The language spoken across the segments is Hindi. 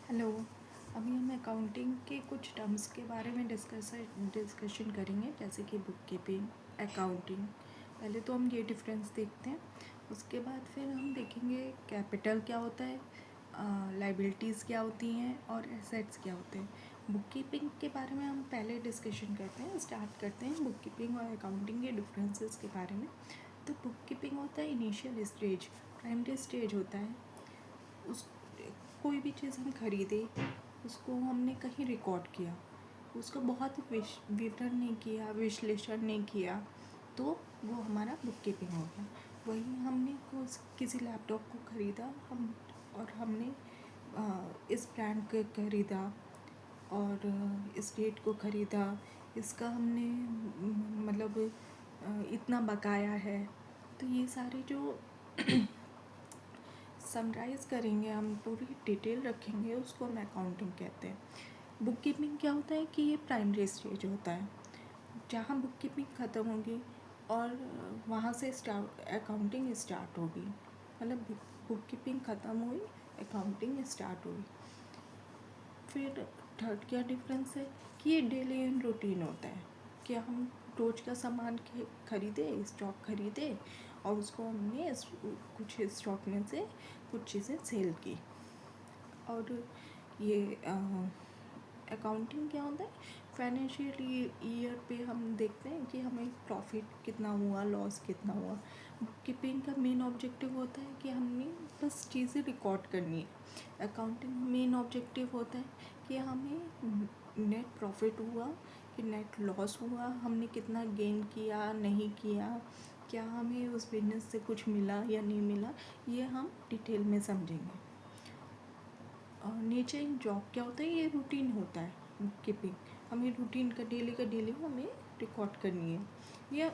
हेलो। अभी हम अकाउंटिंग के कुछ टर्म्स के बारे में डिस्कशन करेंगे, जैसे कि बुक कीपिंग, अकाउंटिंग। पहले तो हम ये डिफरेंस देखते हैं, उसके बाद फिर हम देखेंगे कैपिटल क्या होता है, लाइबिलिटीज़ क्या होती हैं और एसेट्स क्या होते हैं। बुक कीपिंग के बारे में हम पहले डिस्कशन करते हैं, स्टार्ट करते हैं बुक कीपिंग और अकाउंटिंग के डिफरेंसेस के बारे में। तो बुक कीपिंग होता है इनिशियल स्टेज, प्राइमरी स्टेज होता है। उस कोई भी चीज़ हम खरीदे, उसको हमने कहीं रिकॉर्ड किया, उसका बहुत विवरण नहीं किया, विश्लेषण नहीं किया, तो वो हमारा बुक कीपिंग हो गया। वही हमने किसी लैपटॉप को ख़रीदा और हमने इस ब्रांड का ख़रीदा और इस डेट को ख़रीदा, इसका हमने मतलब इतना बकाया है। तो ये सारे जो समराइज़ करेंगे, हम पूरी डिटेल रखेंगे, उसको हम अकाउंटिंग कहते हैं। बुक कीपिंग क्या होता है कि ये प्राइमरी स्टेज होता है, जहाँ बुक कीपिंग ख़त्म होगी और वहाँ से अकाउंटिंग स्टार्ट होगी। मतलब बुक कीपिंग ख़त्म हुई, अकाउंटिंग स्टार्ट हुई। फिर थर्ड क्या डिफरेंस है कि ये डेली इन रूटीन होता है कि हम रोज़ का सामान खरीदे, स्टॉक खरीदे और उसको हमने कुछ स्टॉक में से कुछ चीज़ें सेल की। और ये अकाउंटिंग क्या होता है, फाइनेंशियल ईयर पे हम देखते हैं कि हमें प्रॉफिट कितना हुआ, लॉस कितना हुआ। बुक कीपिंग का मेन ऑब्जेक्टिव होता है कि हमने बस चीज़ें रिकॉर्ड करनी है। अकाउंटिंग मेन ऑब्जेक्टिव होता है कि हमें नेट प्रॉफिट हुआ कि नेट लॉस हुआ, हमने कितना गेन किया, नहीं किया, क्या हमें उस बिजनेस से कुछ मिला या नहीं मिला, ये हम डिटेल में समझेंगे। और नेचर इन जॉब क्या होता है, ये रूटीन होता है बुक कीपिंग। हमें रूटीन का डेली हमें रिकॉर्ड करनी है। या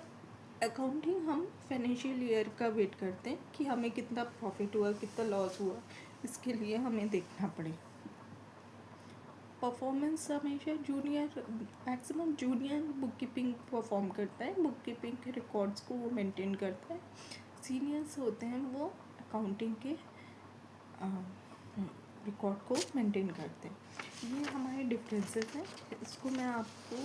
अकाउंटिंग हम फाइनेंशियल ईयर का वेट करते हैं कि हमें कितना प्रॉफिट हुआ, कितना लॉस हुआ, इसके लिए हमें देखना पड़े। परफॉर्मेंस हमेशा maximum junior book keeping perform करता है, बुक कीपिंग के रिकॉर्ड्स को वो मेंटेन करता है। सीनियर्स होते हैं वो अकाउंटिंग के रिकॉर्ड को मेंटेन करते हैं। ये हमारे डिफरेंसेस हैं, इसको मैं आपको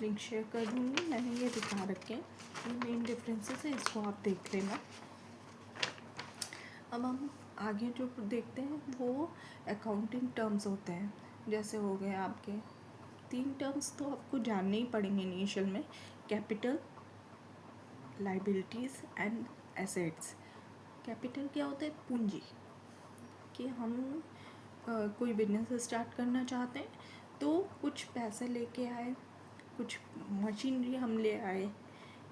लिंक शेयर कर दूँगी, मैंने ये दिखा रखे हैं, ये मेन डिफरेंसेस हैं, इसको आप देख लेना। अब हम आगे जो देखते हैं वो अकाउंटिंग टर्म्स होते हैं। जैसे हो गए आपके 3 टर्म्स तो आपको जानने ही पड़ेंगे इनिशियल में, capital, liabilities and assets. Capital क्या होता है, पूंजी, कि हम कोई बिजनेस स्टार्ट करना चाहते हैं तो कुछ पैसे लेके आए, कुछ मशीनरी हम ले आए,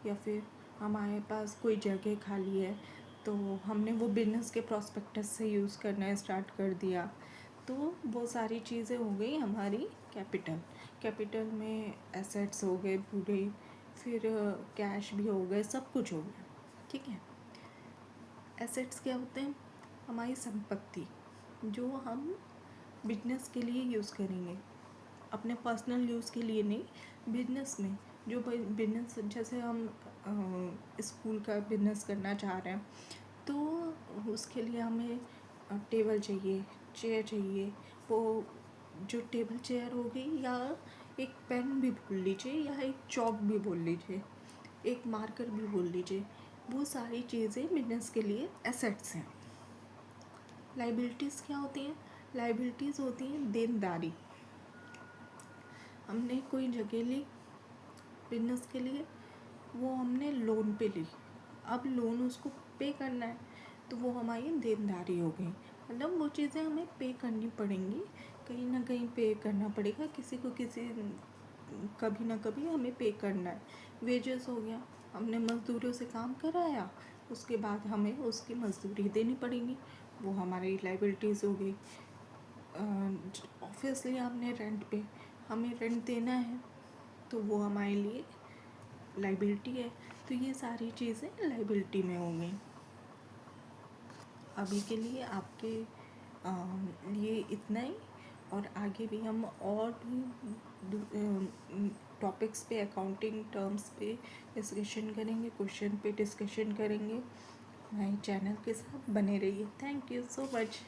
या फिर हमारे पास कोई जगह खाली है तो हमने वो बिजनेस के प्रॉस्पेक्टस से यूज़ करना स्टार्ट कर दिया। तो वो सारी चीज़ें हो गई हमारी कैपिटल। कैपिटल में एसेट्स हो गए पूरे, फिर कैश भी हो गए, सब कुछ हो गया, ठीक है। एसेट्स क्या होते हैं, हमारी संपत्ति जो हम बिजनेस के लिए यूज़ करेंगे, अपने पर्सनल यूज़ के लिए नहीं, बिजनेस में जो बिजनेस, जैसे हम स्कूल का बिजनेस करना चाह रहे हैं तो उसके लिए हमें टेबल चाहिए, चेयर चाहिए। वो जो टेबल चेयर हो गई, या एक पेन भी बोल लीजिए, या एक चॉक भी बोल लीजिए, एक मार्कर भी बोल लीजिए, वो सारी चीज़ें बिजनेस के लिए एसेट्स हैं। लाइबिलिटीज़ क्या होती हैं, लाइबिलिटीज़ होती हैं देनदारी। हमने कोई जगह ली बिजनेस के लिए, वो हमने लोन पे ली, अब लोन उसको पे करना है तो वो हमारी देनदारी हो गई। मतलब वो चीज़ें हमें पे करनी पड़ेंगी, कहीं ना कहीं पे करना पड़ेगा, किसी को कभी ना कभी हमें पे करना है। वेजेस हो गया, हमने मज़दूरों से काम कराया, उसके बाद हमें उसकी मज़दूरी देनी पड़ेगी, वो हमारी लाइबिलिटीज़ हो गई। ऑफिस लिया हमने रेंट पे, हमें रेंट देना है तो वो हमारे लिए लाइबिलिटी है। तो ये सारी चीज़ें लाइबिलिटी में हो गई। अभी के लिए आपके लिए इतना ही, और आगे भी हम और भी टॉपिक्स पे, अकाउंटिंग टर्म्स पे डिस्कशन करेंगे, क्वेश्चन पे डिस्कशन करेंगे। हमारे चैनल के साथ बने रहिए। Thank you so much.